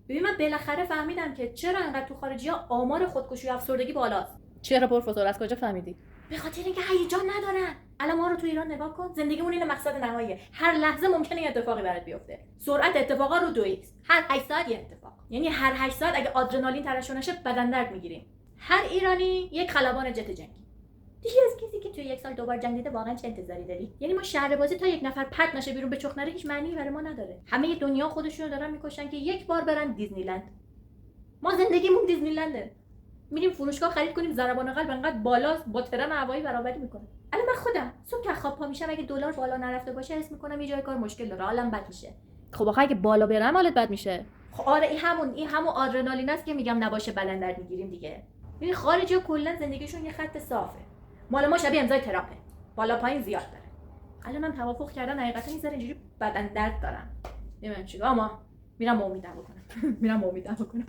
ببین من بالاخره فهمیدم که چرا انقدر تو خارجی‌ها آمار خودکشی و افسردگی بالاست. چرا پروفسور از کجا فهمیدی؟ به خاطر اینکه هیجان ندارن. الان ما رو تو ایران نگاه کن، زندگیمون این مقصد نهاییه. هر لحظه ممکنه یه اتفاقی برات بیفته. سرعت اتفاقا رو 2x. هر 8 ساعت یه اتفاق. یعنی هر 8 ساعت اگه آدرنالین ترشح نشه بدن درد میگیریم. هر ایرانی یک خلبان جت جنگی. دیگه از کسی که توی یک سال دوبار جنگ دیده واقعا چه انتظاری داری؟ یعنی ما شهر بازی تا یک نفر پرت نشه بیرون به چخ نره هیچ معنی برای ما نداره. همه دنیا خودشونو دارن میکشن که یک بار برن دیزنیلند. ما زندگیمون دیزنیلنده. میریم فروشگاه خرید کنیم ضربان قلب انقدر بالاست با ترن هوایی برابری میکنه. الان من خودم صبح که خواب پا میشم اگه دلار بالا نرفته باشه حس میکنم یه جای کار مشکل داره، حالم بد میشه. خب آخه اگه بالا برم حالت بد میشه. خب آره این همون آدرنالین است که میگم نباشه بدن درد میگیریم دیگه. ببین خارجی‌ها کلا زندگیشون یه خط صافه. مال ما شبیه امضای ترامپه. بالا پایین زیاد داره. الان من توافق کردن حقیقتا یه ذره اینجوری بدن درد دارم. نمیدونم چیکار، اما میرم امیدم بکنم.